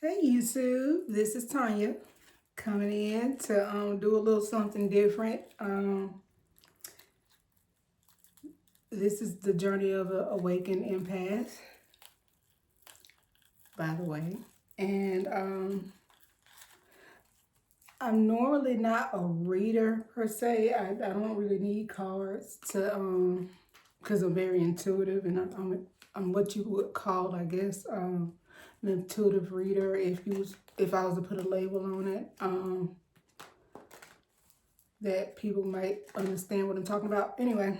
Hey YouTube, this is Tanya coming in to do a little something different. This is the journey of an awakened empath, by the way. And I'm normally not a reader per se. I don't really need cards to because I'm very intuitive and I'm what you would call, I guess, an intuitive reader if I was to put a label on it. That people might understand what I'm talking about. Anyway,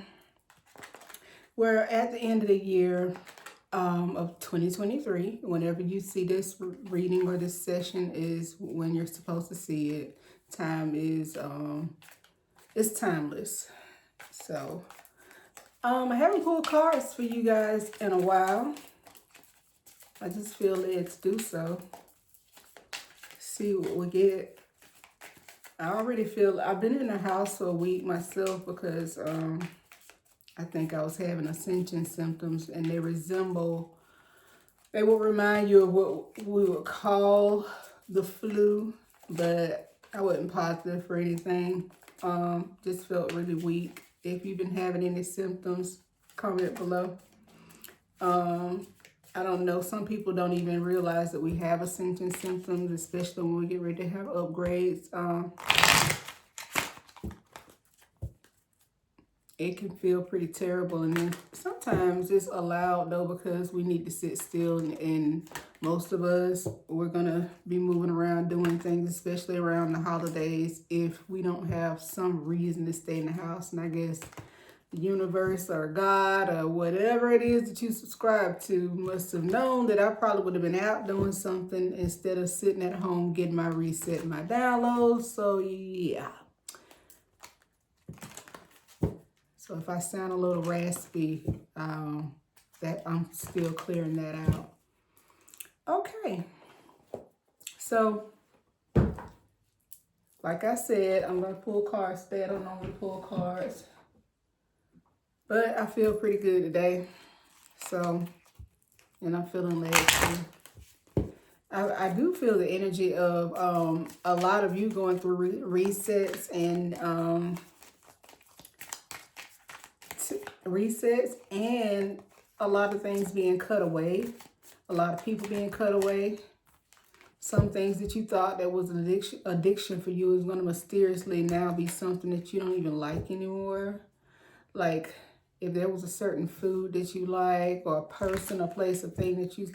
we're at the end of the year of 2023. Whenever you see this reading or this session is when you're supposed to see it. Time is, it's timeless. So, I haven't pulled cards for you guys in a while. I just feel led to do so. See what we get. I already feel, I've been in the house for a week myself because, I think I was having ascension symptoms, and they will remind you of what we would call the flu, but I wasn't positive for anything. Just felt really weak. If you've been having any symptoms, comment below. I don't know, some people don't even realize that we have ascension symptoms, especially when we get ready to have upgrades. It can feel pretty terrible, and then sometimes it's allowed though because we need to sit still, and most of us, we're gonna be moving around doing things, especially around the holidays, if we don't have some reason to stay in the house. And I guess the universe or God or whatever it is that you subscribe to must have known that I probably would have been out doing something instead of sitting at home getting my reset and my downloads. So yeah. So if I sound a little raspy, that I'm still clearing that out. Okay. So, like I said, I'm going to pull cards today. I don't normally pull cards. But I feel pretty good today. So, and I'm feeling led too. I do feel the energy of a lot of you going through resets and a lot of things being cut away, a lot of people being cut away. Some things that you thought that was an addiction for you is going to mysteriously now be something that you don't even like anymore. Like if there was a certain food that you like, or a person, a place, a thing that you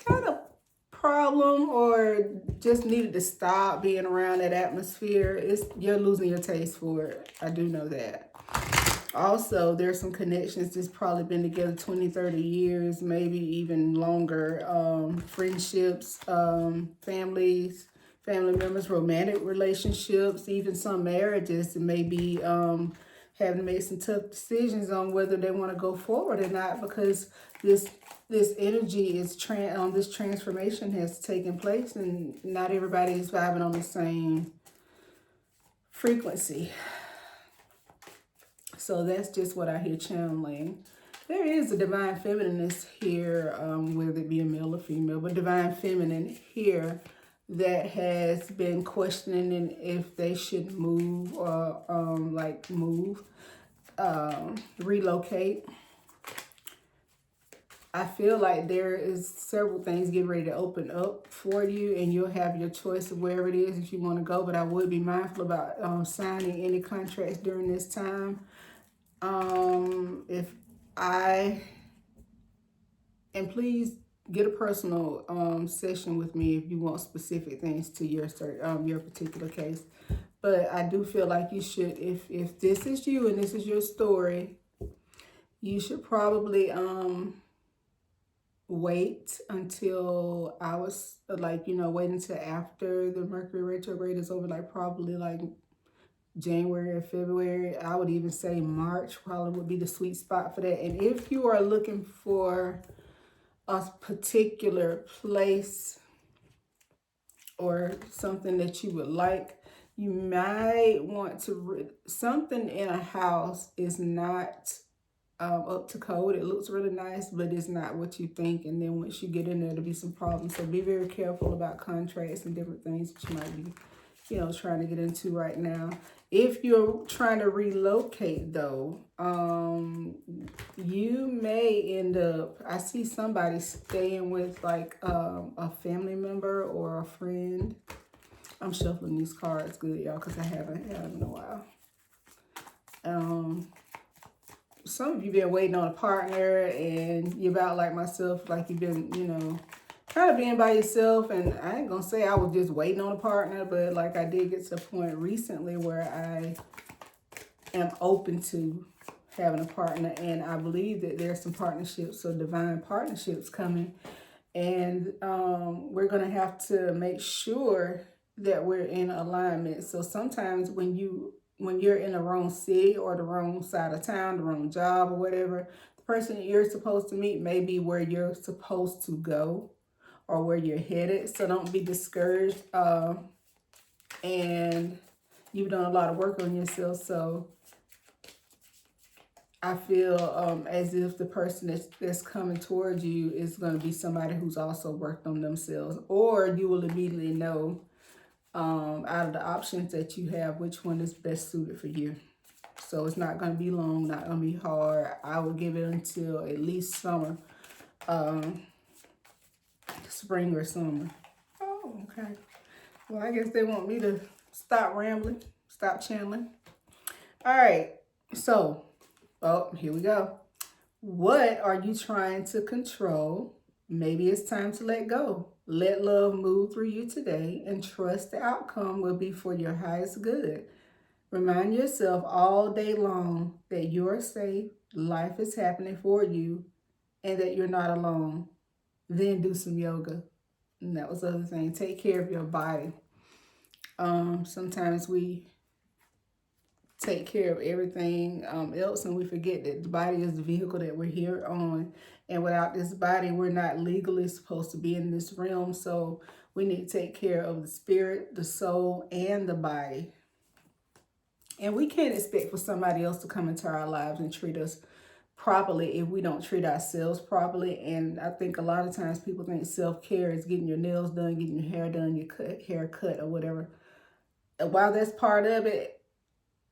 had a problem or just needed to stop being around that atmosphere, you're losing your taste for it. I do know that. Also, there's some connections that's probably been together 20, 30 years, maybe even longer. Friendships, family members, romantic relationships, even some marriages that may be having to make some tough decisions on whether they want to go forward or not, because this energy is this transformation has taken place, and not everybody is vibing on the same frequency. So that's just what I hear channeling. There is a divine femininist here, whether it be a male or female, but divine feminine here that has been questioning if they should move or relocate. I feel like there is several things getting ready to open up for you, and you'll have your choice of wherever it is if you want to go. But I would be mindful about signing any contracts during this time. And please get a personal session with me if you want specific things to your particular case. But I do feel like you should, if this is you and this is your story, you should probably wait until wait until after the Mercury retrograde is over, like probably like January or February. I would even say March probably would be the sweet spot for that. And if you are looking for a particular place or something that you would like, you might want to something in a house is not up to code. It looks really nice, but it's not what you think. And then once you get in there, there'll be some problems. So be very careful about contracts and different things that you might be, trying to get into right now. If you're trying to relocate though, you may end up, I see somebody staying with like a family member or a friend. I'm shuffling these cards good, y'all, because I haven't had them in a while. Some of you been waiting on a partner, and you're about like myself, like you've been, kind of being by yourself. And I ain't gonna say I was just waiting on a partner, but like I did get to a point recently where I am open to having a partner, and I believe that there's some partnerships or divine partnerships coming, and we're gonna have to make sure that we're in alignment. So sometimes when you're in the wrong city or the wrong side of town, the wrong job or whatever, the person that you're supposed to meet may be where you're supposed to go or where you're headed. So don't be discouraged. And you've done a lot of work on yourself. So I feel as if the person that's coming towards you is going to be somebody who's also worked on themselves, or you will immediately know out of the options that you have which one is best suited for you. So it's not going to be long, not going to be hard. I will give it until at least summer, spring or summer. Oh, okay. Well, I guess they want me to stop rambling, stop channeling. All right. So, here we go. What are you trying to control? Maybe it's time to let go. Let love move through you today and trust the outcome will be for your highest good. Remind yourself all day long that you're safe, life is happening for you, and that you're not alone. Then do some yoga. And that was the other thing. Take care of your body. Sometimes we take care of everything else, and we forget that the body is the vehicle that we're here on. And without this body, we're not legally supposed to be in this realm. So we need to take care of the spirit, the soul, and the body. And we can't expect for somebody else to come into our lives and treat us properly if we don't treat ourselves properly. And I think a lot of times people think self-care is getting your nails done, getting your hair done, your hair cut or whatever. And while that's part of it,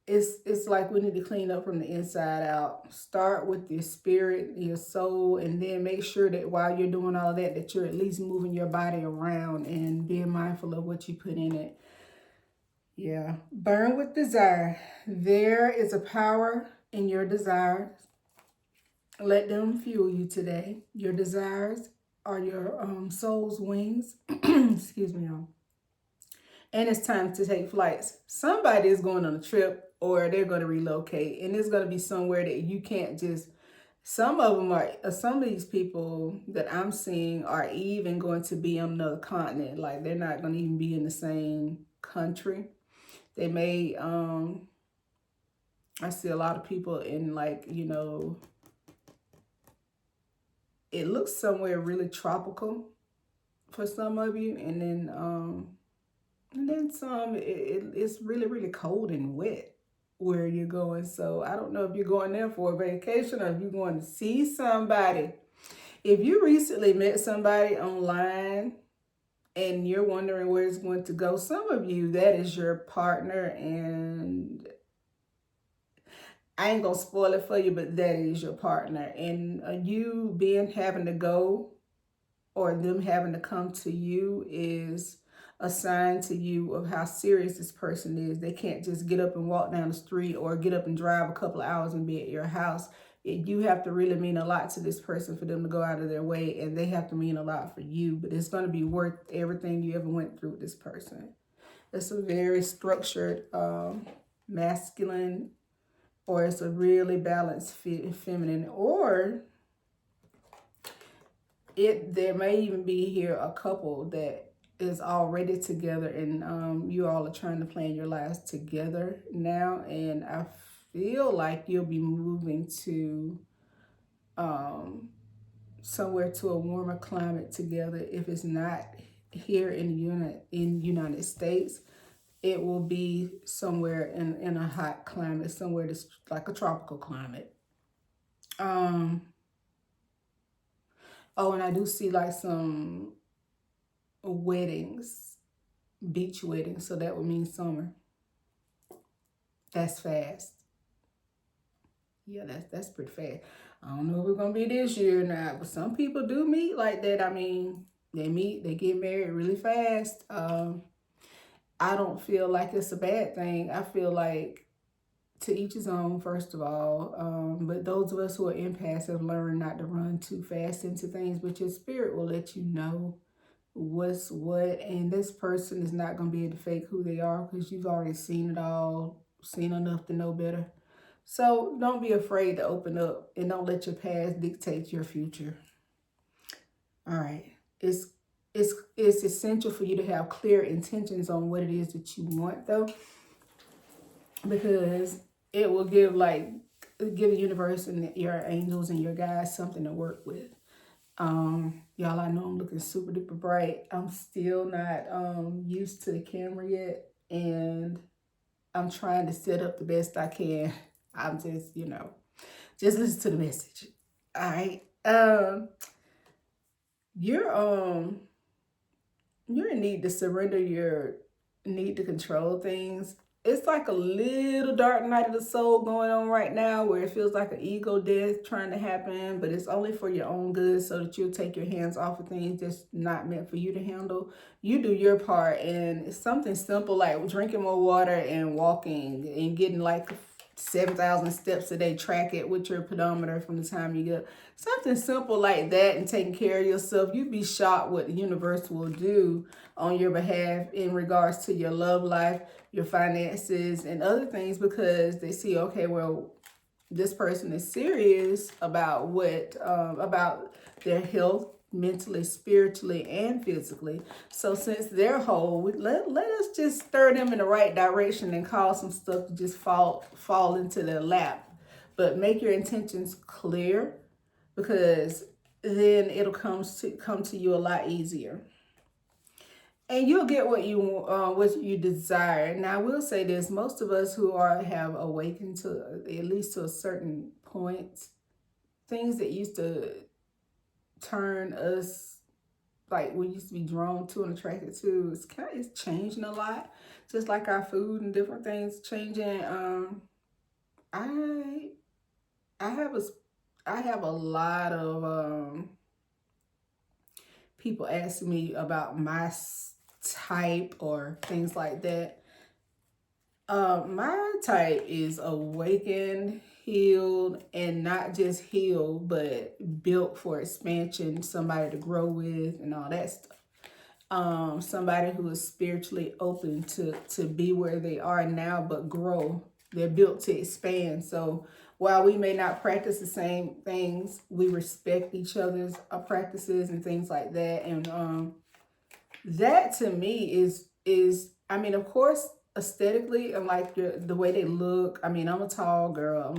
it's like we need to clean up from the inside out. Start with your spirit, your soul, and then make sure that while you're doing all of that, that you're at least moving your body around and being mindful of what you put in it. Yeah. Burn with desire. There is a power in your desires. Let them fuel you today. Your desires are your soul's wings. Excuse me, y'all. And it's time to take flights. Somebody is going on a trip or they're going to relocate, and it's going to be somewhere that you can't just, some of them are, some of these people that I'm seeing are even going to be on another continent. Like they're not going to even be in the same country. They may, I see a lot of people in like, it looks somewhere really tropical for some of you. And then some, it's really, really cold and wet where you're going. So I don't know if you're going there for a vacation or if you're going to see somebody. If you recently met somebody online and you're wondering where it's going to go, some of you, that is your partner, and I ain't gonna spoil it for you, but that is your partner. And you having to go or them having to come to you is a sign to you of how serious this person is. They can't just get up and walk down the street or get up and drive a couple of hours and be at your house. You have to really mean a lot to this person for them to go out of their way, and they have to mean a lot for you. But it's going to be worth everything you ever went through with this person. It's a very structured masculine, or it's a really balanced feminine, or there may even be here a couple that is already together, and you all are trying to plan your lives together now. And I feel like you'll be moving to somewhere to a warmer climate together. If it's not here in the United States, it will be somewhere in a hot climate, somewhere that's like a tropical climate. Um, oh, and I do see like some weddings, beach weddings, so that would mean summer. That's fast. Yeah, that's pretty fast. I don't know if it's gonna be this year or not, but some people do meet like that. I mean, they meet, they get married really fast. I don't feel like it's a bad thing. I feel like to each his own, first of all. But those of us who are empaths have learned not to run too fast into things, but your spirit will let you know what's what. And this person is not going to be able to fake who they are because you've already seen it all, seen enough to know better. So don't be afraid to open up and don't let your past dictate your future. All right. It's essential for you to have clear intentions on what it is that you want, though, because it will give the universe and your angels and your guides something to work with. Y'all, I know I'm looking super duper bright. I'm still not used to the camera yet, and I'm trying to set up the best I can. I'm just, just listen to the message. All right. You're in need to surrender your need to control things. It's like a little dark night of the soul going on right now where it feels like an ego death trying to happen, but it's only for your own good so that you'll take your hands off of things that's not meant for you to handle. You do your part, and it's something simple like drinking more water and walking and getting like 7,000 steps a day. Track it with your pedometer from the time you get up. Something simple like that and taking care of yourself. You'd be shocked what the universe will do on your behalf in regards to your love life, your finances, and other things, because they see, okay, well, this person is serious about about their health, mentally, spiritually, and physically. So since they're whole, let us just stir them in the right direction and cause some stuff to just fall into their lap. But make your intentions clear, because then it'll come to you a lot easier. And you'll get what you desire. Now, I will say this: most of us who have awakened to at least to a certain point, things that used to turn us, like we used to be drawn to and attracted to, it's changing a lot. Just like our food and different things changing. I have a lot of people asking me about my type or things like that. My type is awakened, healed, and not just healed, but built for expansion, somebody to grow with and all that stuff. Somebody who is spiritually open to be where they are now, but grow. They're built to expand. So while we may not practice the same things, we respect each other's practices and things like that. And that to me is I mean, of course, aesthetically and like the way they look. I mean, I'm a tall girl.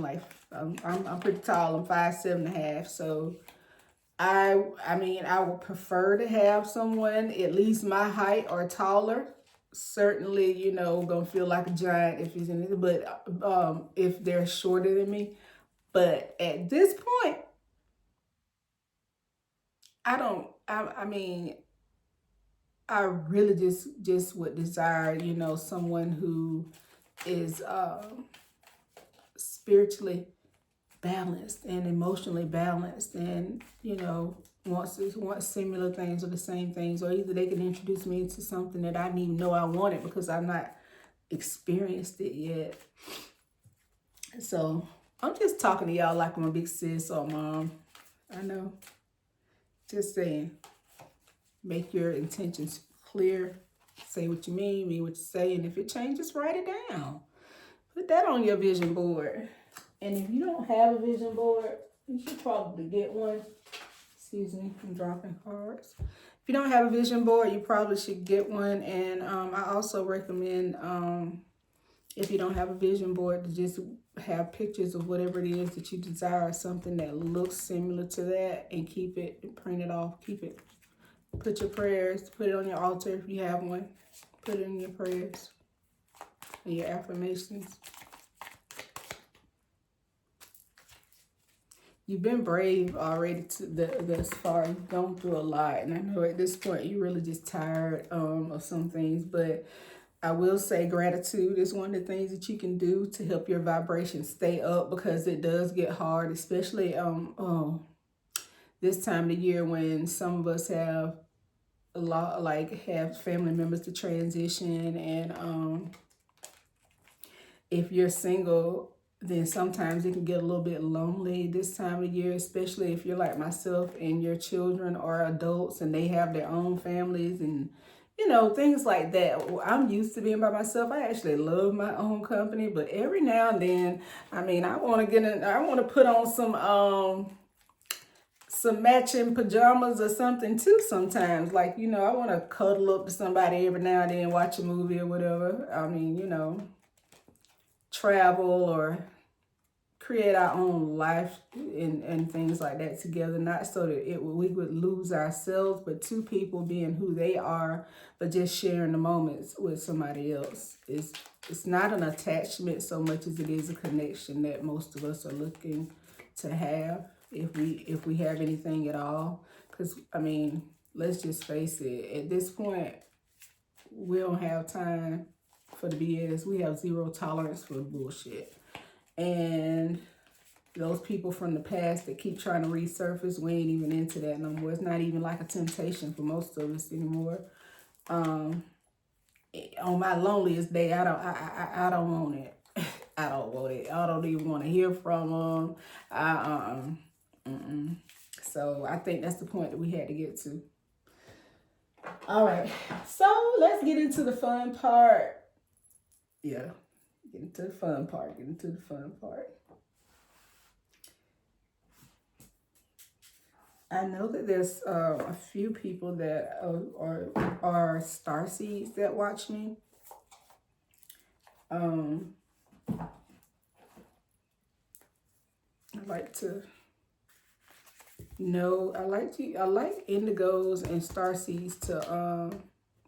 I'm pretty tall. I'm 5'7.5". So I mean, I would prefer to have someone at least my height or taller. Certainly, gonna feel like a giant if he's in it, but if they're shorter than me. But at this point, I don't. I mean, I really just would desire, someone who is spiritually balanced and emotionally balanced, and wants similar things or the same things, or either they can introduce me into something that I didn't even know I wanted because I've not experienced it yet. So I'm just talking to y'all like I'm a big sis or mom. I know. Just saying. Make your intentions clear. Say what you mean what you say, and if it changes, write it down. Put that on your vision board. And if you don't have a vision board, you should probably get one. Excuse me, I'm dropping cards. If you don't have a vision board, you probably should get one. And I also recommend, if you don't have a vision board, to just have pictures of whatever it is that you desire, something that looks similar to that, and keep it, print it off, keep it. Put your prayers, put it on your altar if you have one. Put it in your prayers and your affirmations. you've been brave already to thus far. You've gone through a lot, and I know at this point you're really just tired of some things. But I will say gratitude is one of the things that you can do to help your vibration stay up, because it does get hard, especially this time of the year when some of us have a lot, like have family members to transition, and if you're single, then sometimes it can get a little bit lonely this time of year, especially if you're like myself and your children are adults and they have their own families and, things like that. I'm used to being by myself. I actually love my own company, but every now and then, I mean, I want to put on some matching pajamas or something too sometimes. Like, I want to cuddle up to somebody every now and then, watch a movie or whatever. I mean, travel or create our own life and things like that together, not so that we would lose ourselves, but two people being who they are, but just sharing the moments with somebody else. It's not an attachment so much as it is a connection that most of us are looking to have, if we have anything at all. Because, I mean, let's just face it, at this point, we don't have time for the BS. We have zero tolerance for the bullshit. And those people from the past that keep trying to resurface, we ain't even into that no more. It's not even like a temptation for most of us anymore. On my loneliest day, I don't want it. I don't want it. I don't even want to hear from them. So I think that's the point that we had to get to. All right, so let's get into the fun part. Yeah, get into the fun part. I know that there's a few people that are starseeds that watch me. I like to know. I like indigos and starseeds to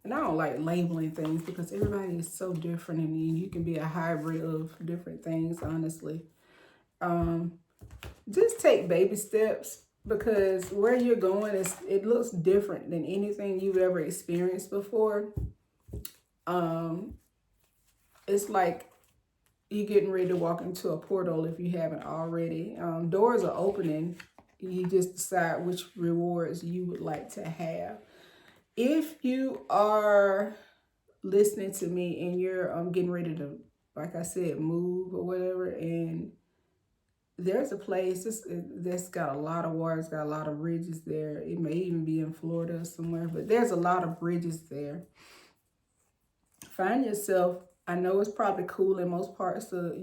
and I don't like labeling things because everybody is so different, and you can be a hybrid of different things, honestly. Just take baby steps, because where you're going it looks different than anything you've ever experienced before. It's like you're getting ready to walk into a portal if you haven't already. Doors are opening. You just decide which rewards you would like to have. If you are listening to me and you're getting ready to, like I said, move or whatever, and there's a place that's got a lot of water, it's got a lot of bridges there. It may even be in Florida or somewhere, but there's a lot of bridges there. Find yourself, I know it's probably cool in most parts of,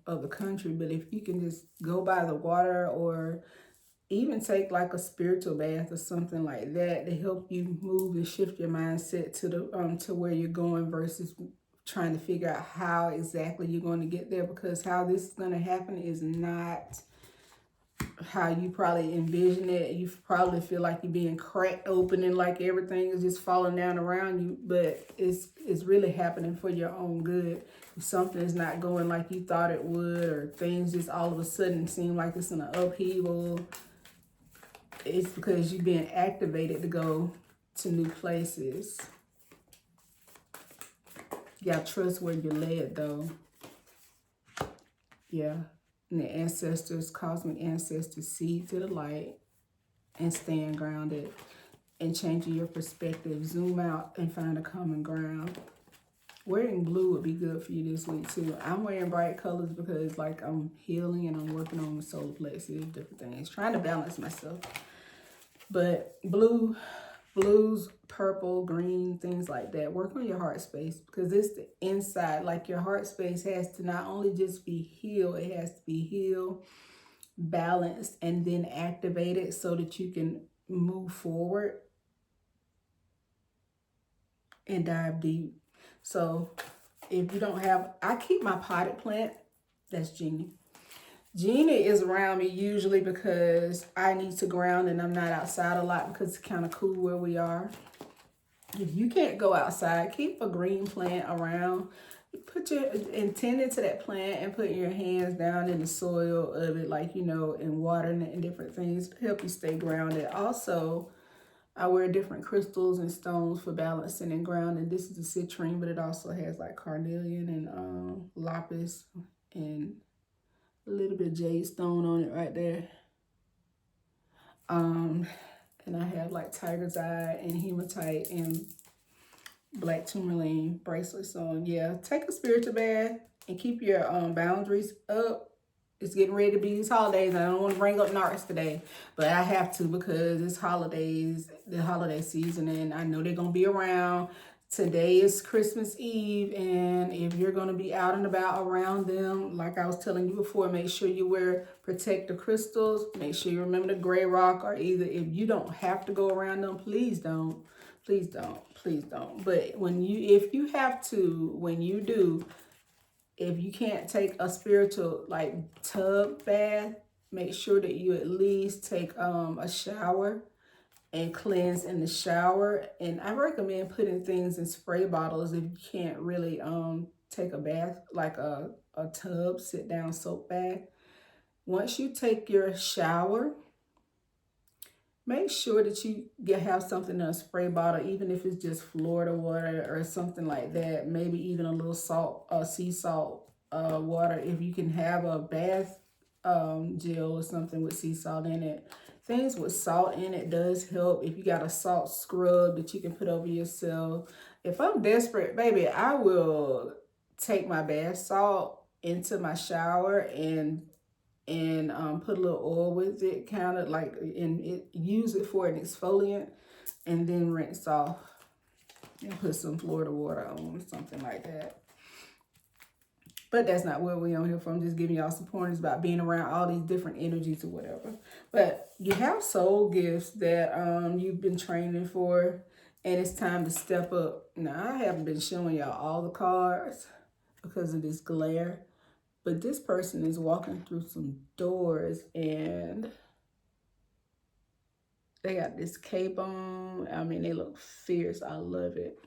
of the country, but if you can just go by the water, or even take like a spiritual bath or something like that to help you move and shift your mindset to the to where you're going, versus trying to figure out how exactly you're going to get there, because how this is going to happen is not how you probably envision it. You probably feel like you're being cracked open and like everything is just falling down around you, but it's really happening for your own good. If something is not going like you thought it would, or things just all of a sudden seem like it's in an upheaval, it's because you're being activated to go to new places. You gotta trust where you're led, though. Yeah. And the ancestors, cosmic ancestors, see to the light and stand grounded and changing your perspective. Zoom out and find a common ground. Wearing blue would be good for you this week, too. I'm wearing bright colors because, like, I'm healing and I'm working on the solar plexus, different things. Trying to balance myself. But blues, purple, green, things like that. Work on your heart space, because it's the inside. Like, your heart space has to not only just be healed, it has to be healed, balanced, and then activated so that you can move forward and dive deep. So if you don't have, I keep my potted plant. That's Jeannie. Jeannie is around me usually because I need to ground and I'm not outside a lot because it's kind of cool where we are. If you can't go outside, keep a green plant around. put your intend into that plant and put your hands down in the soil of it, like, you know, and watering it and different things to help you stay grounded. Also, I wear different crystals and stones for balancing and grounding. This is a citrine, but it also has like carnelian and lapis and a little bit of jade stone on it right there. And I have like tiger's eye and hematite and black tourmaline bracelets on. Yeah, take a spiritual bath and keep your boundaries up. It's getting ready to be these holidays. I don't want to bring up Narcs today, but I have to because it's holidays, the holiday season, and I know they're going to be around. Today is Christmas Eve, and if you're going to be out and about around them, like I was telling you before, make sure you wear protective crystals. Make sure you remember the gray rock, or either if you don't have to go around them, please don't. Please don't. Please don't. But if you have to, when you do, if you can't take a spiritual like tub bath, make sure that you at least take a shower and cleanse in the shower. And I recommend putting things in spray bottles if you can't really take a bath, like a tub sit down soap bath. Once you take your shower, make sure that you have something in a spray bottle, even if it's just Florida water or something like that. Maybe even a little salt, sea salt water. If you can have a bath gel or something with sea salt in it. Things with salt in it does help. If you got a salt scrub that you can put over yourself. If I'm desperate, baby, I will take my bath salt into my shower and put a little oil with it, kind of like, and use it for an exfoliant, and then rinse off and put some Florida water on, something like that. But that's not what we're on here for. I'm just giving y'all some pointers about being around all these different energies or whatever. But you have soul gifts that you've been training for, and it's time to step up. Now, I haven't been showing y'all all the cards because of this glare. But this person is walking through some doors and they got this cape on. I mean, they look fierce. I love it.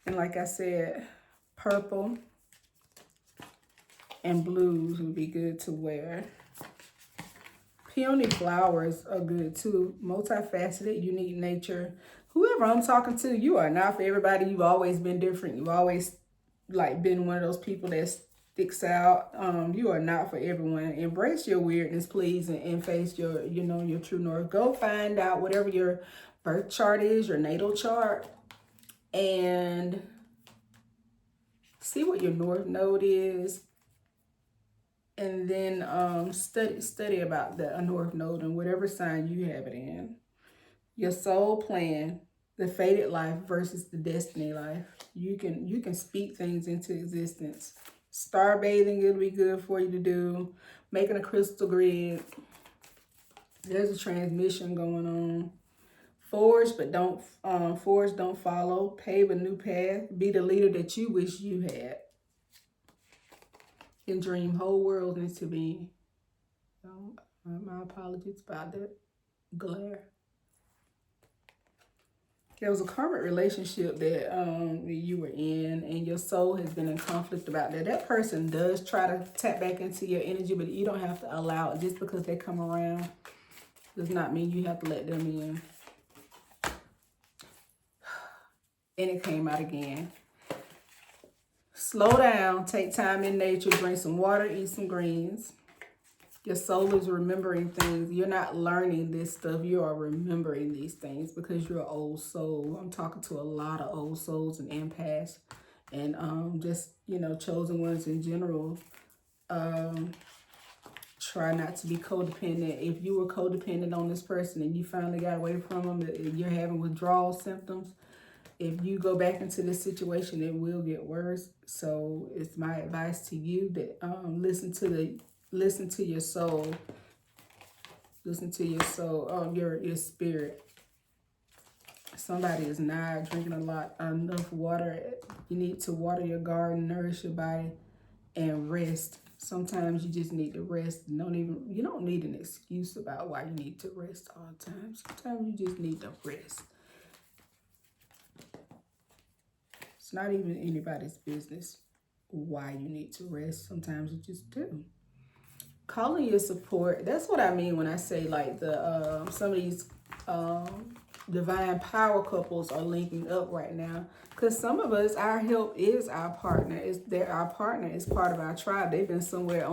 And like I said, purple and blues would be good to wear. Peony flowers are good too. Multifaceted, unique nature. Whoever I'm talking to, you are not for everybody. You've always been different. You've always like been one of those people that sticks out. You are not for everyone. Embrace your weirdness, please, and face your, your true north. Go find out whatever your birth chart is, your natal chart, and see what your north node is. And then study about a north node and whatever sign you have it in. Your soul plan, the fated life versus the destiny life. You can speak things into existence. Star bathing, it'll be good for you to do. Making a crystal grid. There's a transmission going on. Forge, but don't follow. Pave a new path. Be the leader that you wish you had. And dream whole world into being. My apologies about that glare. There was a karmic relationship that you were in, and your soul has been in conflict about that. That person does try to tap back into your energy, but you don't have to allow it. Just because they come around does not mean you have to let them in. And it came out again. Slow down, take time in nature, drink some water, eat some greens. Your soul is remembering things. You're not learning this stuff. You are remembering these things because you're an old soul. I'm talking to a lot of old souls and empaths and just, chosen ones in general. Try not to be codependent. If you were codependent on this person and you finally got away from them, you're having withdrawal symptoms. If you go back into this situation, it will get worse. So it's my advice to you that listen to your soul. Listen to your soul, your spirit. Somebody is not drinking enough water. You need to water your garden, nourish your body, and rest. Sometimes you just need to rest. You don't need an excuse about why you need to rest all the time. Sometimes you just need to rest. It's not even anybody's business why you need to rest. Sometimes you just do. Calling your support. That's what I mean when I say like the some of these divine power couples are linking up right now. Because some of us, our help is our partner. Our partner is part of our tribe. They've been somewhere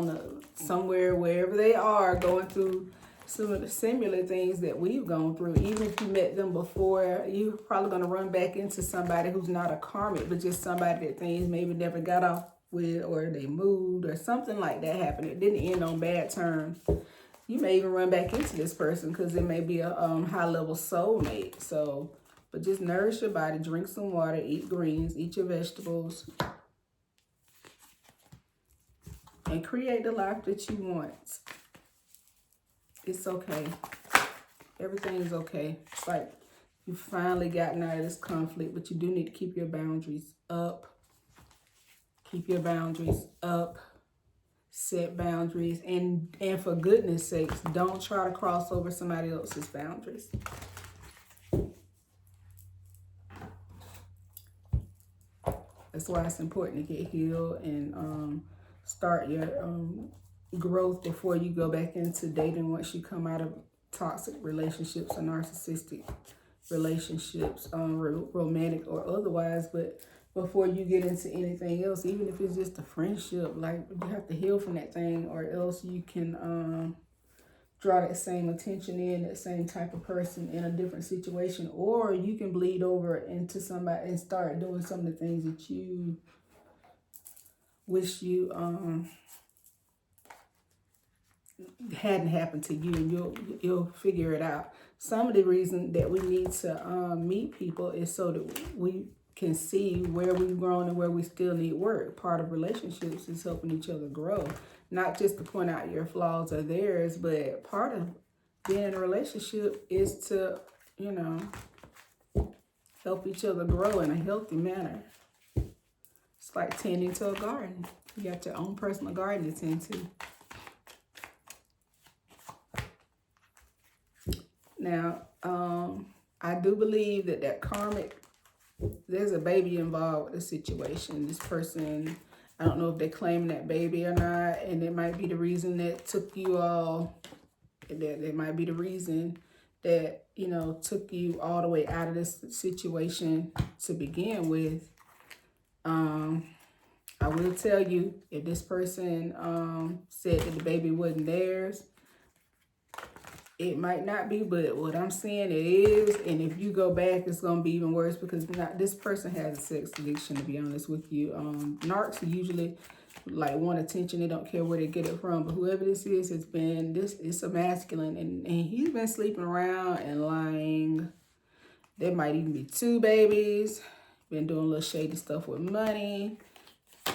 wherever they are, going through some of the similar things that we've gone through. Even if you met them before, you're probably going to run back into somebody who's not a karmic, but just somebody that things maybe never got off with, or they moved, or something like that happened. It didn't end on bad terms. You may even run back into this person because it may be a high-level soulmate. So, but just nourish your body, drink some water, eat greens, eat your vegetables, and create the life that you want. It's okay. Everything is okay. It's like you've finally gotten out of this conflict, but you do need to keep your boundaries up. Keep your boundaries up. Set boundaries, and for goodness sakes, don't try to cross over somebody else's boundaries. That's why it's important to get healed and start your growth before you go back into dating once you come out of toxic relationships or narcissistic relationships, romantic or otherwise. But before you get into anything else, even if it's just a friendship, like you have to heal from that thing, or else you can draw that same attention in, that same type of person in a different situation, or you can bleed over into somebody and start doing some of the things that you wish you hadn't happened to you, and you'll figure it out. Some of the reason that we need to meet people is so that we can see where we've grown and where we still need work. Part of relationships is helping each other grow, not just to point out your flaws or theirs, but part of being in a relationship is to, help each other grow in a healthy manner. It's like tending to a garden. You got your own personal garden to tend to. Now, I do believe that karmic, there's a baby involved with the situation. This person, I don't know if they're claiming that baby or not, and it might be the reason that took you all, that might be the reason that, took you all the way out of this situation to begin with. I will tell you, if this person said that the baby wasn't theirs, it might not be, but what I'm saying it is, and if you go back, it's going to be even worse, because this person has a sex addiction, to be honest with you. Narcs usually want attention. They don't care where they get it from, but whoever this is, it's a masculine, and he's been sleeping around and lying. There might even be 2 babies. Been doing a little shady stuff with money,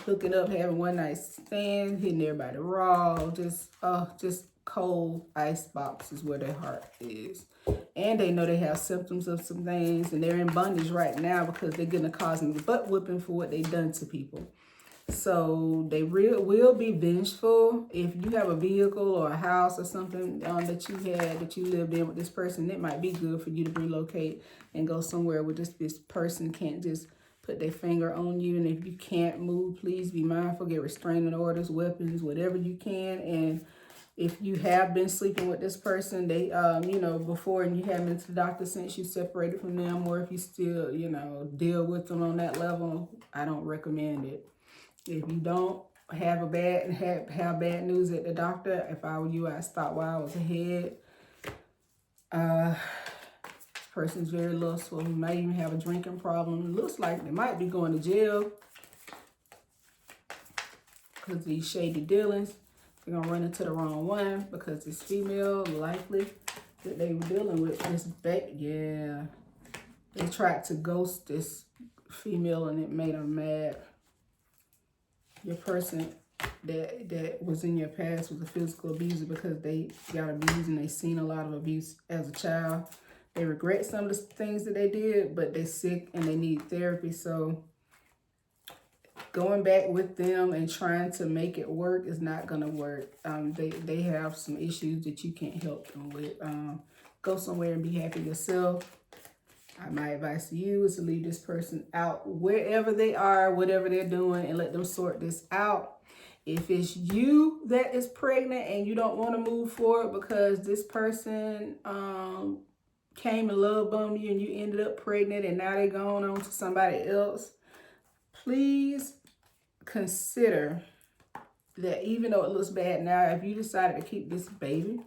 hooking up, having one night stands, hitting everybody raw, just cold ice boxes where their heart is. And they know they have symptoms of some things, and they're in bondage right now because they're getting a cosmic butt whipping for what they've done to people. So they will be vengeful. If you have a vehicle or a house or something that you lived in with this person, it might be good for you to relocate and go somewhere where this person can't just put their finger on you. And if you can't move, please be mindful. Get restraining orders, weapons, whatever you can. And if you have been sleeping with this person, they, before, and you haven't been to the doctor since you separated from them, or if you still, deal with them on that level, I don't recommend it. If you don't have bad news at the doctor, if I were you, I'd stop while I was ahead. This person's very lustful. He might even have a drinking problem. It looks like they might be going to jail because of these shady dealings. They're going to run into the wrong one because this female, likely that they were dealing with this yeah. They tried to ghost this female and it made them mad. Your person that was in your past was a physical abuser because they got abused and they seen a lot of abuse as a child. They regret some of the things that they did, but they're sick and they need therapy. So going back with them and trying to make it work is not going to work. They have some issues that you can't help them with. Go somewhere and be happy yourself. My advice to you is to leave this person out wherever they are, whatever they're doing, and let them sort this out. If it's you that is pregnant and you don't want to move forward because this person came and love bombed you and you ended up pregnant and now they're going on to somebody else, please consider that even though it looks bad now, if you decided to keep this baby,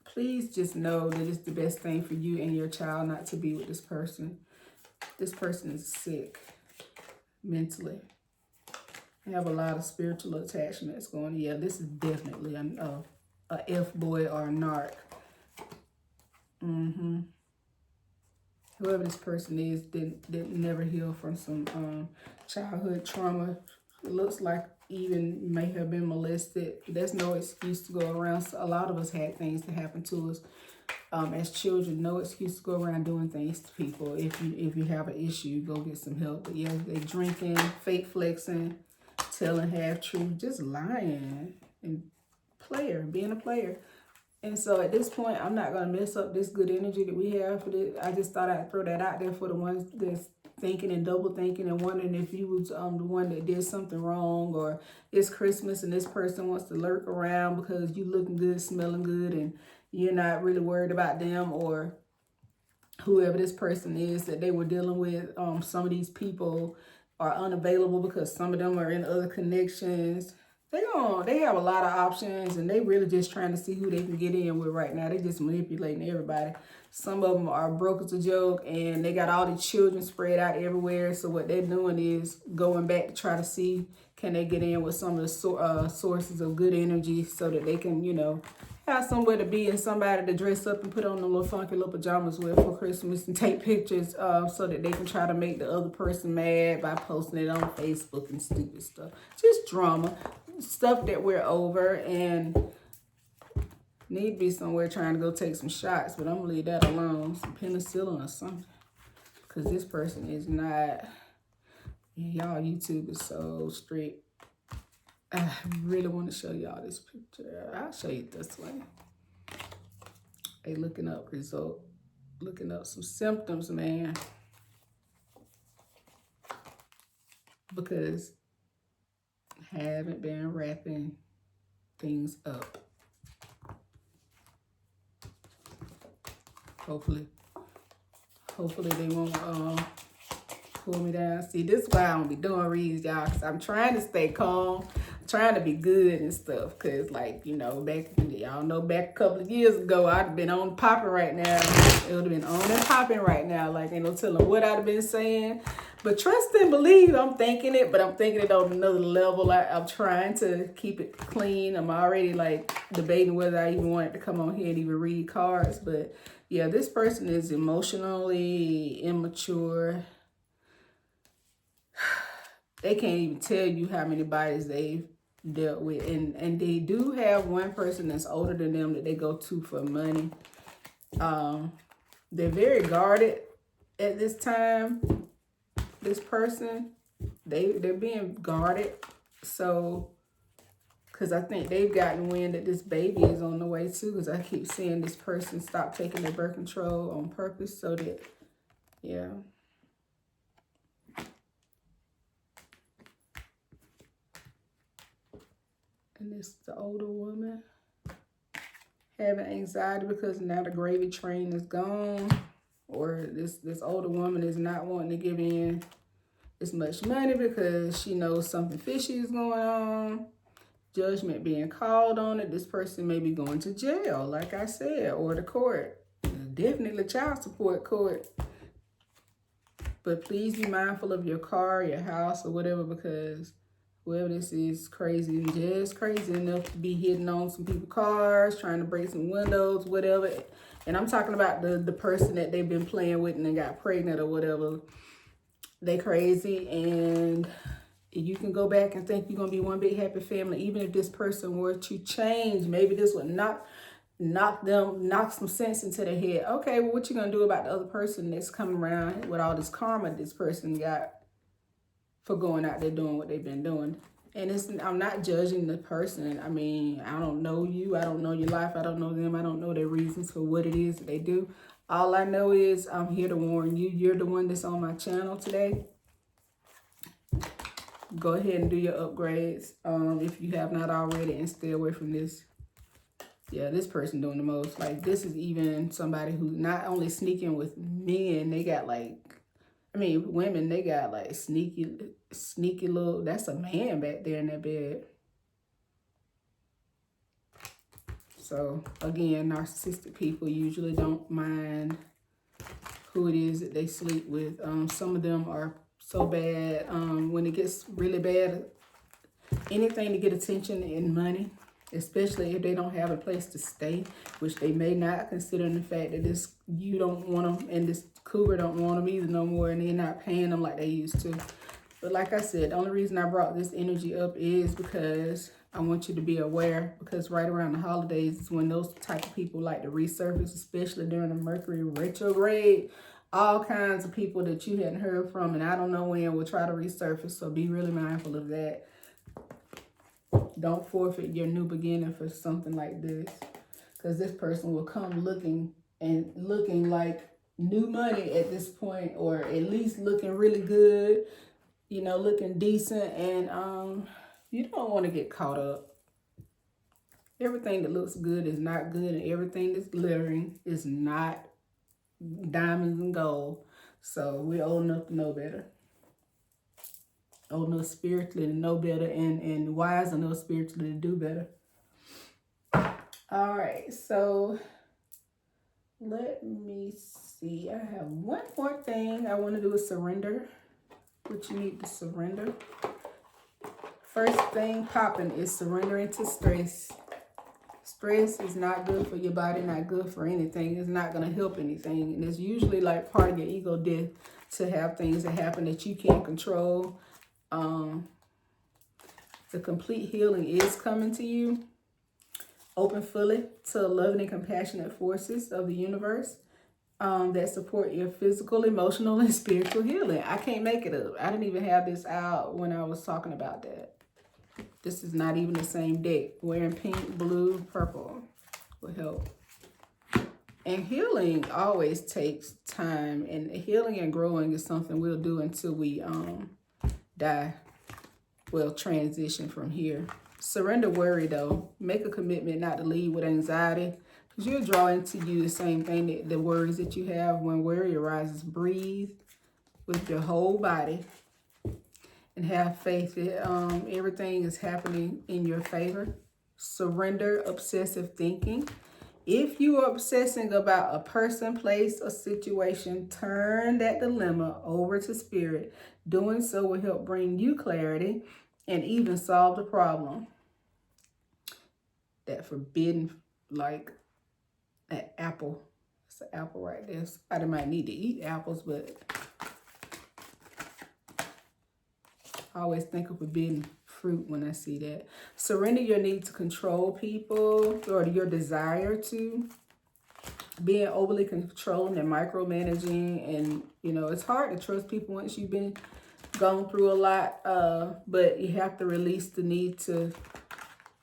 please just know that it's the best thing for you and your child not to be with this person. This person is sick mentally. They have a lot of spiritual attachments going on. Yeah, this is definitely a F-boy or a narc. Whoever this person is didn't never heal from some childhood trauma. It looks like even may have been molested. That's no excuse to go around. So a lot of us had things that happen to us as children. No excuse to go around doing things to people. If you have an issue, go get some help. But yeah, they drinking, fake flexing, telling half truth, just lying and being a player. And so at this point, I'm not going to mess up this good energy that we have for this. I just thought I'd throw that out there for the ones that's thinking and double thinking and wondering if you was the one that did something wrong, or it's Christmas and this person wants to lurk around because you looking good, smelling good, and you're not really worried about them, or whoever this person is that they were dealing with. Some of these people are unavailable because some of them are in other connections. They have a lot of options, and they really just trying to see who they can get in with right now. They just manipulating everybody. Some of them are broke as a joke, and they got all the children spread out everywhere. So what they're doing is going back to try to see can they get in with some of the sources of good energy so that they can, have somewhere to be and somebody to dress up and put on the little funky little pajamas with for Christmas and take pictures so that they can try to make the other person mad by posting it on Facebook and stupid stuff. Just drama. Stuff that we're over and need to be somewhere trying to go take some shots, but I'm gonna leave that alone. Some penicillin or something, because this person is not. Y'all, YouTube is so strict. I really want to show y'all this picture. I'll show you this way. Hey, looking up some symptoms, man, because haven't been wrapping things up. Hopefully they won't pull me down. See, this is why I don't be doing reads, y'all, because I'm trying to stay calm, trying to be good and stuff, because y'all know back a couple of years ago, I'd have been on popping right now. It would have been on and popping right now. Like, ain't no telling what I'd have been saying. But trust and believe, I'm thinking it, but I'm thinking it on another level. I'm trying to keep it clean. I'm already debating whether I even wanted to come on here and even read cards. But yeah, this person is emotionally immature. They can't even tell you how many bodies they've dealt with. And they do have one person that's older than them that they go to for money. They're very guarded at this time. This person, they're being guarded. So, because I think they've gotten wind that this baby is on the way too. Because I keep seeing this person stop taking their birth control on purpose so that, yeah. And this the older woman having anxiety because now the gravy train is gone. Or this older woman is not wanting to give in as much money because she knows something fishy is going on. Judgment being called on it. This person may be going to jail, like I said, or the court. Definitely child support court. But please be mindful of your car, your house, or whatever, because whoever this is crazy and just crazy enough to be hitting on some people's cars, trying to break some windows, whatever. And I'm talking about the person that they've been playing with and they got pregnant or whatever. They crazy, and you can go back and think you're going to be one big happy family. Even if this person were to change, maybe this would knock some sense into their head. Okay, well, what you going to do about the other person that's coming around with all this karma this person got for going out there doing what they've been doing? And I'm not judging the person. I mean, I don't know you. I don't know your life. I don't know them. I don't know their reasons for what it is that they do. All I know is I'm here to warn you. You're the one that's on my channel today. Go ahead and do your upgrades if you have not already, and stay away from this. Yeah, this person doing the most. Like, this is even somebody who's not only sneaking with men, they got like, I mean, women, they got like sneaky little, that's a man back there in that bed. So, again, narcissistic people usually don't mind who it is that they sleep with. Some of them are so bad. When it gets really bad, anything to get attention and money, especially if they don't have a place to stay, which they may not, considering the fact that you don't want them and this cougar don't want them either no more, and they're not paying them like they used to. But like I said, the only reason I brought this energy up is because I want you to be aware, because right around the holidays is when those type of people like to resurface, especially during the Mercury retrograde. All kinds of people that you hadn't heard from, and I don't know when, will try to resurface. So be really mindful of that. Don't forfeit your new beginning for something like this, because this person will come looking like new money at this point, or at least looking really good, you know, looking decent. And you don't want to get caught up. Everything that looks good is not good, and everything that's glittering is not diamonds and gold. So we're old enough to know better. Old enough spiritually to know better, and wise enough spiritually to do better. All right, so let me see. I have one more thing I want to do is surrender. What you need to surrender. First thing popping is surrendering to stress. Stress is not good for your body, not good for anything. It's not going to help anything. And it's usually like part of your ego death to have things that happen that you can't control. The complete healing is coming to you. Open fully to loving and compassionate forces of the universe that support your physical, emotional, and spiritual healing. I can't make it up. I didn't even have this out when I was talking about that. This is not even the same deck. Wearing pink, blue, purple will help. And healing always takes time. And healing and growing is something we'll do until we die. We'll transition from here. Surrender worry, though. Make a commitment not to lead with anxiety, because you'll draw into you the same thing, that the worries that you have when worry arises. Breathe with your whole body and have faith that everything is happening in your favor. Surrender obsessive thinking. If you are obsessing about a person, place, or situation, turn that dilemma over to spirit. Doing so will help bring you clarity and even solve the problem. That forbidden, like an apple. It's an apple right there. Somebody might need to eat apples, but I always think of forbidden fruit when I see that. Surrender your need to control people, or your desire to. Being overly controlling and micromanaging, and you know, it's hard to trust people once you've been gone through a lot, but you have to release the need to,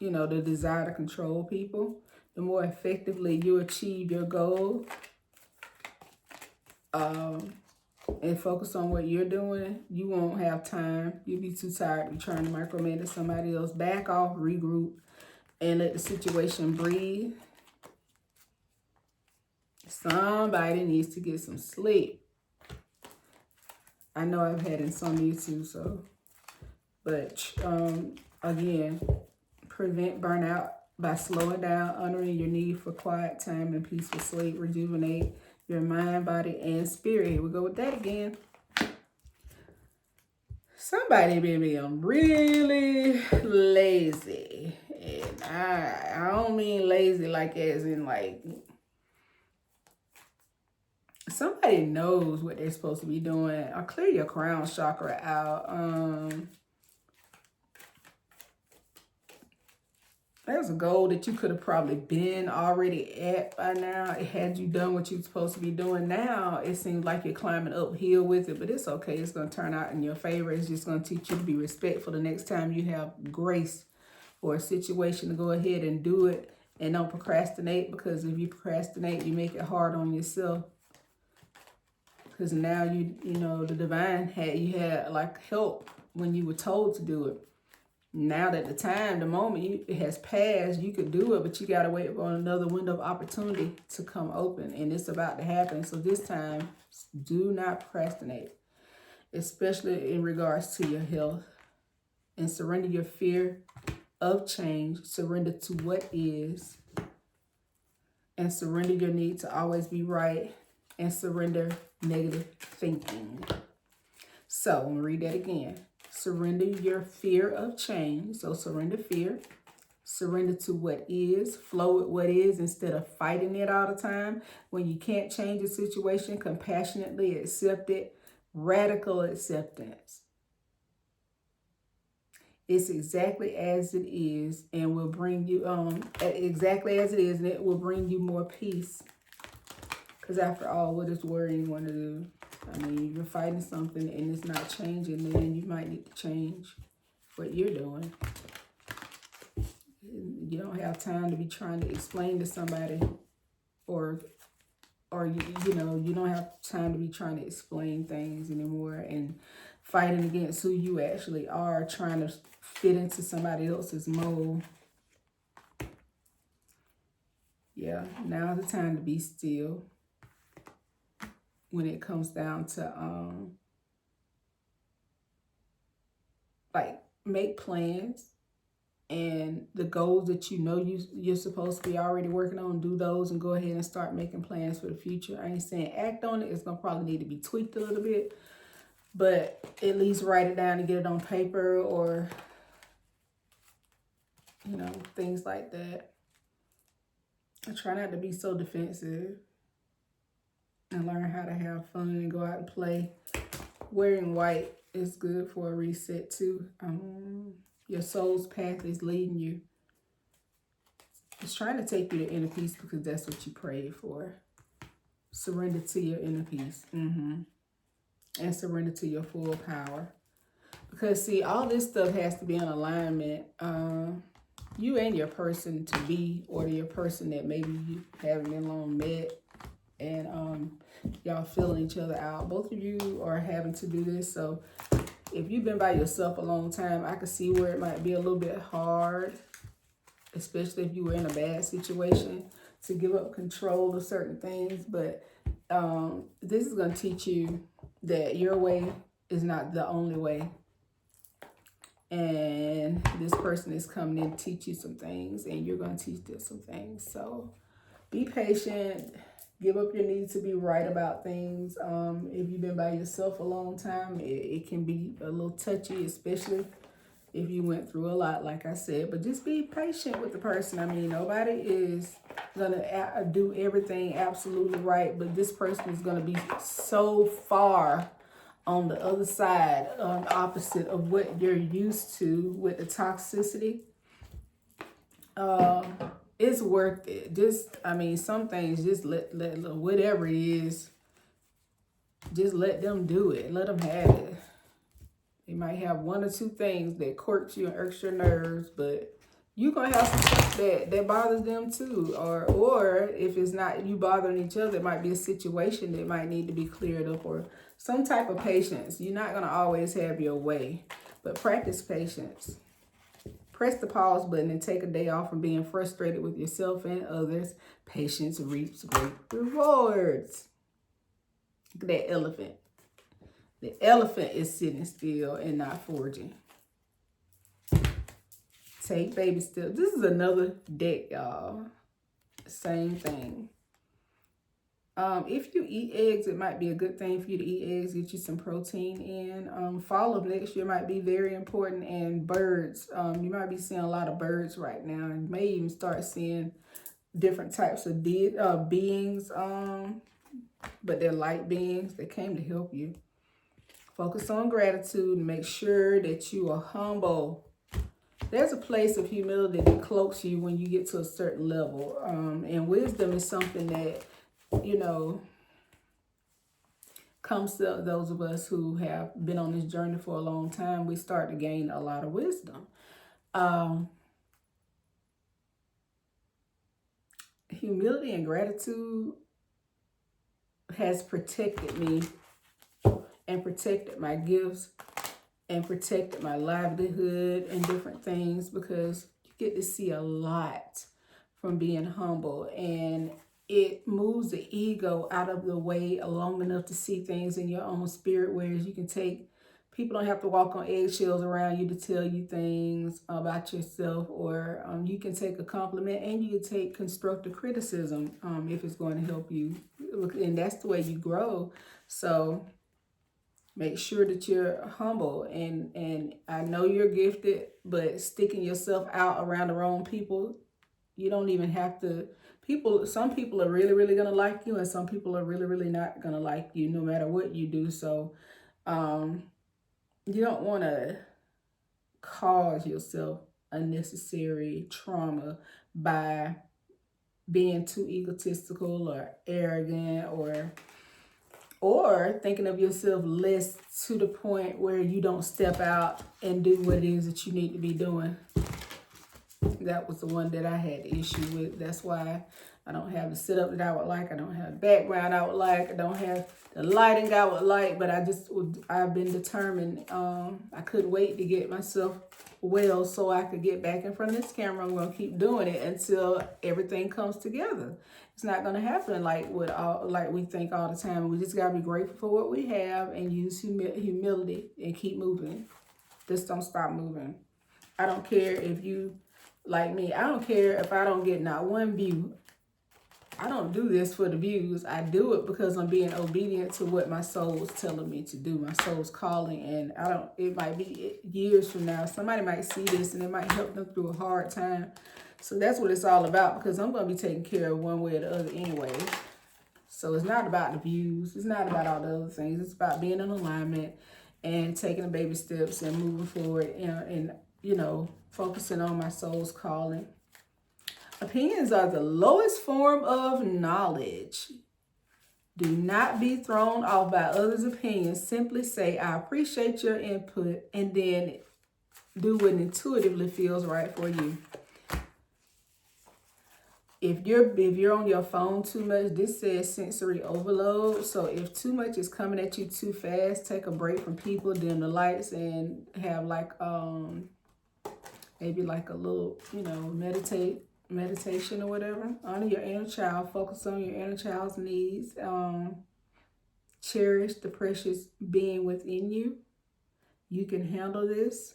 you know, the desire to control people. The more effectively you achieve your goal, and focus on what you're doing, you won't have time. You'll be too tired to be trying to micromanage somebody else. Back off, regroup, and let the situation breathe. Somebody needs to get some sleep. I know I've had insomnia too, so. But, again, prevent burnout by slowing down, honoring your need for quiet time and peaceful sleep. Rejuvenate your mind, body, and spirit. Here we go with that again. Somebody been being really lazy. And I don't mean lazy like as in like, somebody knows what they're supposed to be doing. I'll clear your crown chakra out. There's a goal that you could have probably been already at by now. Had you done what you're supposed to be doing. Now, it seems like you're climbing uphill with it, but it's okay. It's going to turn out in your favor. It's just going to teach you to be respectful the next time you have grace for a situation, to go ahead and do it, and don't procrastinate, because if you procrastinate, you make it hard on yourself. Because now you know, the divine you had like help when you were told to do it. Now that the moment it has passed, you could do it, but you got to wait for another window of opportunity to come open, and it's about to happen. So this time, do not procrastinate, especially in regards to your health, and surrender your fear of change. Surrender to what is, and surrender your need to always be right, and surrender negative thinking. So I'm going to read that again. Surrender your fear of change. So surrender fear. Surrender to what is. Flow with what is instead of fighting it all the time. When you can't change the situation, compassionately accept it. Radical acceptance. It's exactly as it is, and will bring you exactly as it is, and it will bring you more peace. Because after all, what is worrying want to do? I mean, you're fighting something and it's not changing, then you might need to change what you're doing. You don't have time to be trying to explain to somebody, or you know, you don't have time to be trying to explain things anymore and fighting against who you actually are, trying to fit into somebody else's mold. Yeah, now's the time to be still when it comes down to like make plans, and the goals that you know you're supposed to be already working on, do those and go ahead and start making plans for the future. I ain't saying act on it. It's going to probably need to be tweaked a little bit, but at least write it down and get it on paper, or, you know, things like that. I try not to be so defensive and learn how to have fun and go out and play. Wearing white is good for a reset too. Your soul's path is leading you. It's trying to take you to inner peace because that's what you prayed for. Surrender to your inner peace. And surrender to your full power. Because, see, all this stuff has to be in alignment. You and your person to be, or your person that maybe you haven't been long met, and y'all filling each other out. Both of you are having to do this. So if you've been by yourself a long time, I can see where it might be a little bit hard, especially if you were in a bad situation, to give up control of certain things. But this is going to teach you that your way is not the only way. And this person is coming in to teach you some things, and you're going to teach them some things. So be patient. Give up your need to be right about things. If you've been by yourself a long time, it can be a little touchy, especially if you went through a lot, like I said. But just be patient with the person. I mean, nobody is going to do everything absolutely right, but this person is going to be so far on the other side, opposite of what you're used to with the toxicity. It's worth it. Just, I mean, some things, just let whatever it is, just let them do it. Let them have it. They might have one or two things that quirks you and irks your nerves, but you're going to have some stuff that bothers them too. Or if it's not you bothering each other, it might be a situation that might need to be cleared up, or some type of patience. You're not going to always have your way, but practice patience. Press the pause button and take a day off from being frustrated with yourself and others. Patience reaps great rewards. Look at that elephant. The elephant is sitting still and not foraging. Take baby steps. This is another deck, y'all. Same thing. If you eat eggs, it might be a good thing for you to eat eggs, get you some protein in. Fall of next year might be very important. And birds, you might be seeing a lot of birds right now, and may even start seeing different types of beings, but they're light beings that came to help you. Focus on gratitude and make sure that you are humble. There's a place of humility that cloaks you when you get to a certain level. And wisdom is something that, you know, comes to those of us who have been on this journey for a long time. We start to gain a lot of wisdom. Humility and gratitude has protected me and protected my gifts and protected my livelihood and different things, because you get to see a lot from being humble, and it moves the ego out of the way long enough to see things in your own spirit, whereas you can take, people don't have to walk on eggshells around you to tell you things about yourself, or you can take a compliment and you can take constructive criticism if it's going to help you, and that's the way you grow. So make sure that you're humble, and I know you're gifted, but sticking yourself out around the wrong people, you don't even have to. Some people are really, really going to like you, and some people are really, really not going to like you no matter what you do. So you don't want to cause yourself unnecessary trauma by being too egotistical or arrogant, or thinking of yourself less to the point where you don't step out and do what it is that you need to be doing. That was the one that I had issue with. That's why I don't have the setup that I would like. I don't have the background I would like. I don't have the lighting I would like. But I've been determined. I couldn't wait to get myself well so I could get back in front of this camera. I'm going to keep doing it until everything comes together. It's not going to happen like we think all the time. We just got to be grateful for what we have and use humility and keep moving. Just don't stop moving. I don't care if you, like me, I don't care if I don't get not one view. I don't do this for the views. I do it because I'm being obedient to what my soul is telling me to do. My soul's calling, and it might be years from now, somebody might see this and it might help them through a hard time. So that's what it's all about, because I'm going to be taken care of one way or the other anyway. So it's not about the views. It's not about all the other things. It's about being in alignment and taking the baby steps and moving forward, and focusing on my soul's calling. Opinions are the lowest form of knowledge. Do not be thrown off by others' opinions. Simply say, I appreciate your input, and then do what intuitively feels right for you. If you're on your phone too much, this says sensory overload. So if too much is coming at you too fast, take a break from people, dim the lights, and have maybe like a little, meditation or whatever. Honor your inner child. Focus on your inner child's needs. Cherish the precious being within you. You can handle this.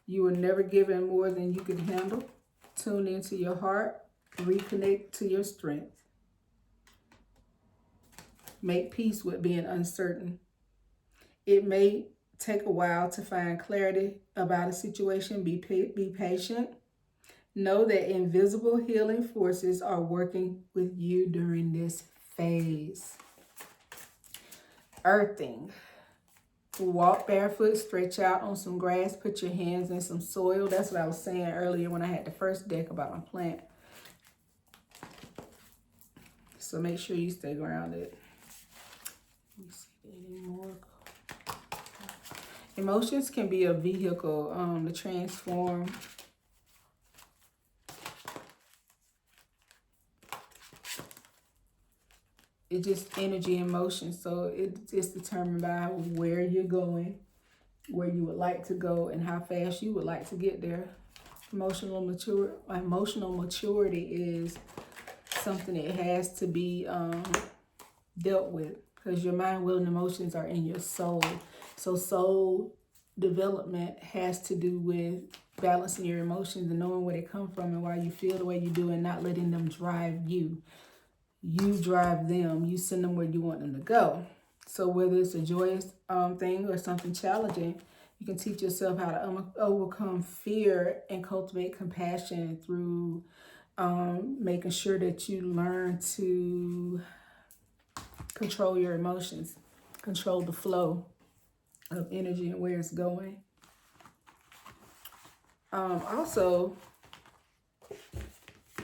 You were never given more than you can handle. Tune into your heart. Reconnect to your strength. Make peace with being uncertain. It may take a while to find clarity about a situation. Be patient. Know that invisible healing forces are working with you during this phase. Earthing. Walk barefoot, stretch out on some grass, put your hands in some soil. That's what I was saying earlier when I had the first deck about my plant. So make sure you stay grounded. Let me see any more. Emotions can be a vehicle to transform. It's just energy and motion. So it's determined by where you're going, where you would like to go, and how fast you would like to get there. Emotional maturity is something that has to be dealt with, because your mind, will, and emotions are in your soul. So soul development has to do with balancing your emotions and knowing where they come from and why you feel the way you do, and not letting them drive you. You drive them. You send them where you want them to go. So whether it's a joyous thing or something challenging, you can teach yourself how to overcome fear and cultivate compassion through making sure that you learn to control your emotions, control the flow of energy and where it's going. Also,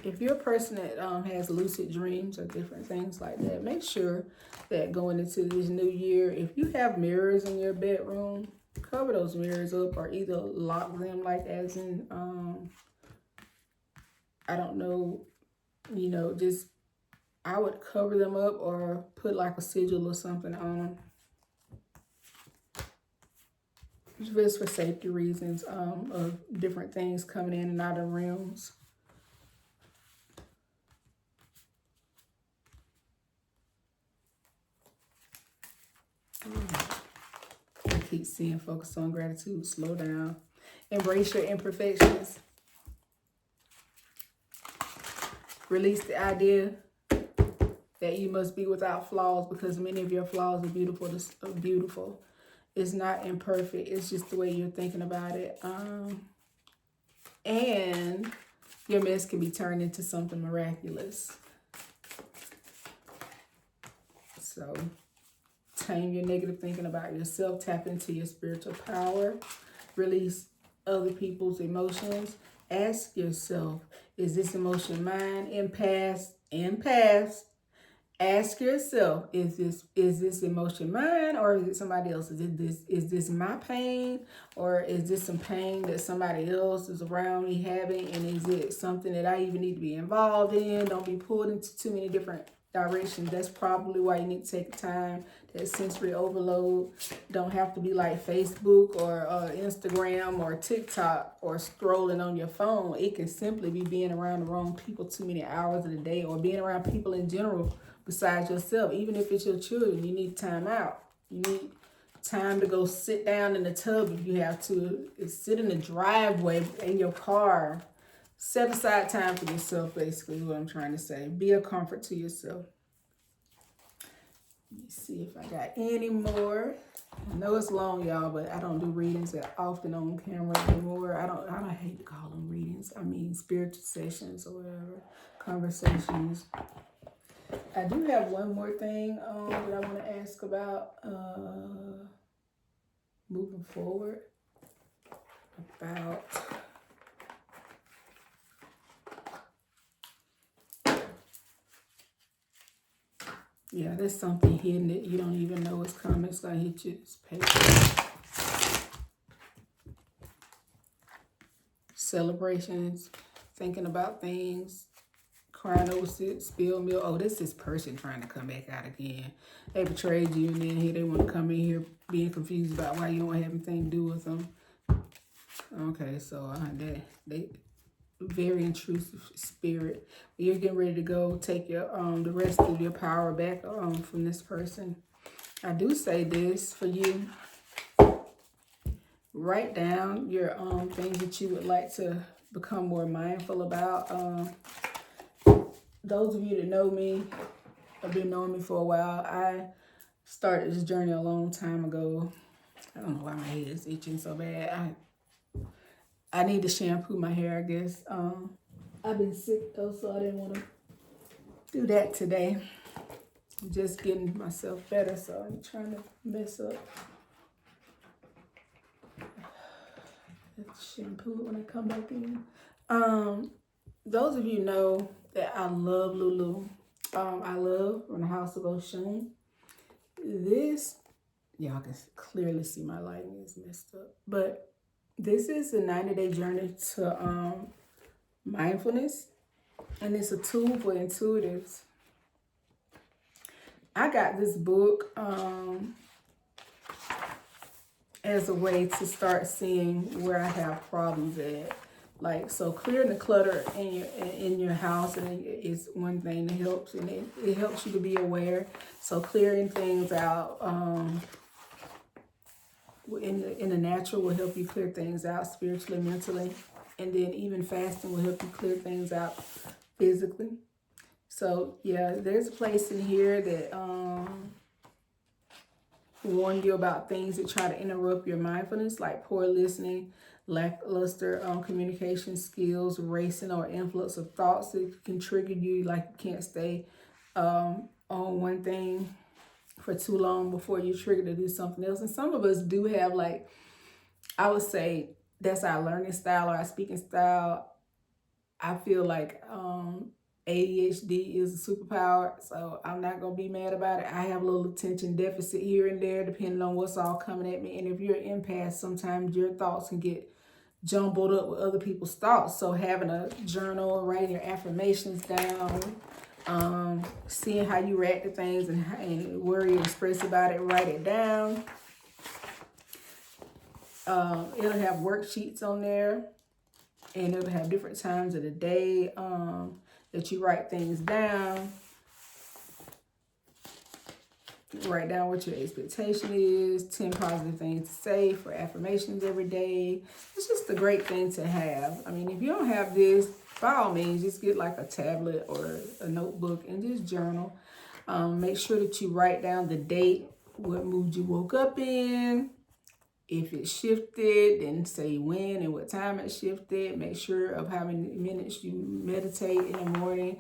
if you're a person that has lucid dreams or different things like that, make sure that going into this new year, if you have mirrors in your bedroom, cover those mirrors up, or either lock them, like as in, I don't know, just, I would cover them up or put like a sigil or something on them. just for safety reasons of different things coming in and out of realms. I keep seeing focus on gratitude, slow down, embrace your imperfections, release the idea that you must be without flaws, because many of your flaws are beautiful. It's not imperfect. It's just the way you're thinking about it. And your mess can be turned into something miraculous. So tame your negative thinking about yourself. Tap into your spiritual power. Release other people's emotions. Ask yourself, is this emotion mine? In past. Ask yourself, is this emotion mine, or is it somebody else's? Is this my pain, or is this some pain that somebody else is around me having, and is it something that I even need to be involved in? Don't be pulled into too many different directions. That's probably why you need to take time. That sensory overload don't have to be like Facebook or Instagram or TikTok or scrolling on your phone. It can simply be being around the wrong people too many hours of the day, or being around people in general besides yourself. Even if it's your children, you need time out. You need time to go sit down in the tub if you have to. Sit in the driveway in your car. Set aside time for yourself, basically, is what I'm trying to say. Be a comfort to yourself. Let me see if I got any more. I know it's long, y'all, but I don't do readings that often on camera anymore. I hate to call them readings. I mean spiritual sessions or whatever, conversations. I do have one more thing that I want to ask about moving forward. Yeah, there's something hidden that you don't even know is coming. It's going to hit you. This paper. Celebrations, thinking about things, crying over spilled milk. Oh, this person trying to come back out again. They betrayed you, and then here they want to come in here being confused about why you don't have anything to do with them. Okay, so they very intrusive spirit. You're getting ready to go take your the rest of your power back from this person. I do say this for you. Write down your things that you would like to become more mindful about. Those of you that know me, have been knowing me for a while. I started this journey a long time ago. I don't know why my head is itching so bad. I need to shampoo my hair, I guess. I've been sick though, so I didn't want to do that today. I'm just getting myself better, so I'm trying to mess up. Let's shampoo it when I come back in. Those of you know that I love Lulu. I love From the House of Oshun. This, y'all can clearly see my lighting is messed up, but this is a 90-day journey to mindfulness, and it's a tool for intuitives. I got this book as a way to start seeing where I have problems at. Like, so clearing the clutter in your house is one thing that helps, and it helps you to be aware. So clearing things out in the natural will help you clear things out spiritually, mentally, and then even fasting will help you clear things out physically. So yeah, there's a place in here that warn you about things that try to interrupt your mindfulness, like poor listening, lackluster communication skills, racing or influx of thoughts that can trigger you, like you can't stay on one thing for too long before you're triggered to do something else. And some of us do have, like, I would say that's our learning style or our speaking style. I feel like ADHD is a superpower, so I'm not going to be mad about it. I have a little attention deficit here and there, depending on what's all coming at me. And if you're an empath, sometimes your thoughts can get jumbled up with other people's thoughts. So having a journal, writing your affirmations down, seeing how you react to things and worry and stress about it, write it down. It'll have worksheets on there, and it'll have different times of the day that you write things down. Write down what your expectation is, 10 positive things to say for affirmations every day. It's just a great thing to have. I mean, if you don't have this, by all means, just get like a tablet or a notebook and just journal. Make sure that you write down the date, what mood you woke up in. If it shifted, then say when and what time it shifted. Make sure of how many minutes you meditate in the morning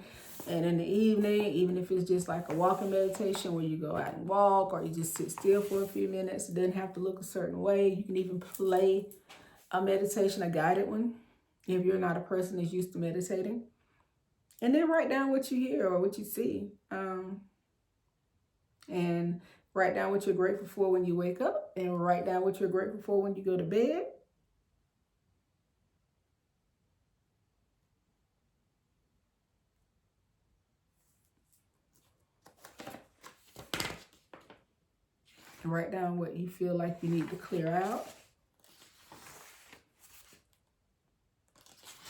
and in the evening, even if it's just like a walking meditation where you go out and walk or you just sit still for a few minutes. It doesn't have to look a certain way. You can even play a meditation, a guided one, if you're not a person that's used to meditating. And then write down what you hear or what you see. And write down what you're grateful for when you wake up, and write down what you're grateful for when you go to bed. And write down what you feel like you need to clear out.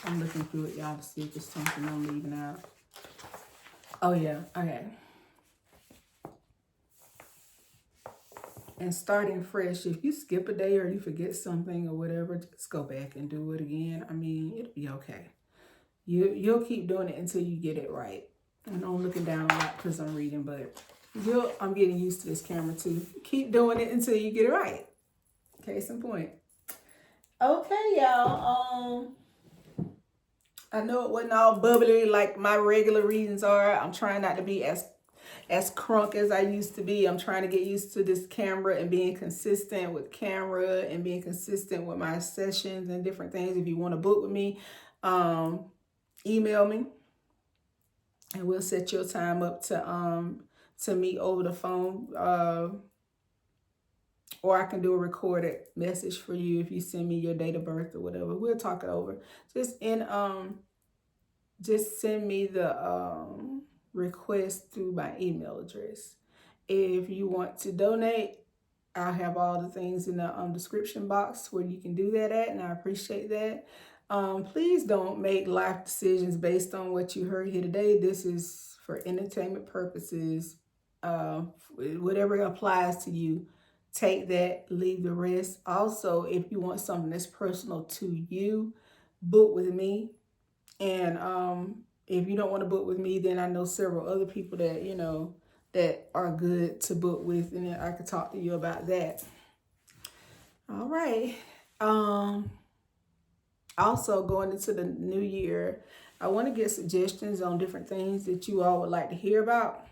I'm looking through it, y'all, to see if there's something I'm leaving out. Oh, yeah. Okay. And starting fresh, if you skip a day or you forget something or whatever, just go back and do it again. I mean, it'll be okay. You'll keep doing it until you get it right. I know I'm looking down a lot because I'm reading, but I'm getting used to this camera too. Keep doing it until you get it right. Case in point. Okay, y'all. I know it wasn't all bubbly like my regular readings are. I'm trying not to be as crunk as I used to be. I'm trying to get used to this camera and being consistent with camera and being consistent with my sessions and different things. If you want to book with me, email me and we'll set your time up to meet over the phone. Or I can do a recorded message for you if you send me your date of birth or whatever. We'll talk it over. Just send me the request through my email address. If you want to donate, I'll have all the things in the description box where you can do that at, and I appreciate that. Please don't make life decisions based on what you heard here today. This is for entertainment purposes. Whatever applies to you, take that, leave the rest. Also, if you want something that's personal to you, book with me. And if you don't want to book with me, then I know several other people that, that are good to book with, and I could talk to you about that. All right. Also, going into the new year, I want to get suggestions on different things that you all would like to hear about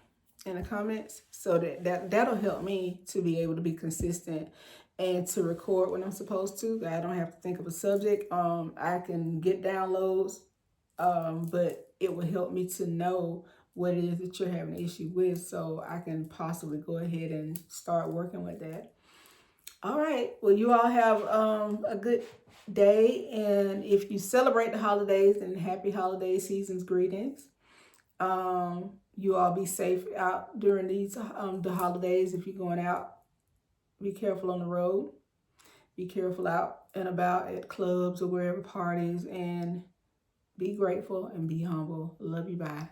in the comments, so that'll help me to be able to be consistent and to record when I'm supposed to. I don't have to think of a subject. I can get downloads, but it will help me to know what it is that you're having an issue with, so I can possibly go ahead and start working with that. All right. Well, you all have a good day, and if you celebrate the holidays, then happy holiday season's greetings. You all be safe out during these the holidays. If you're going out, be careful on the road. Be careful out and about at clubs or wherever, parties, and be grateful and be humble. Love you. Bye.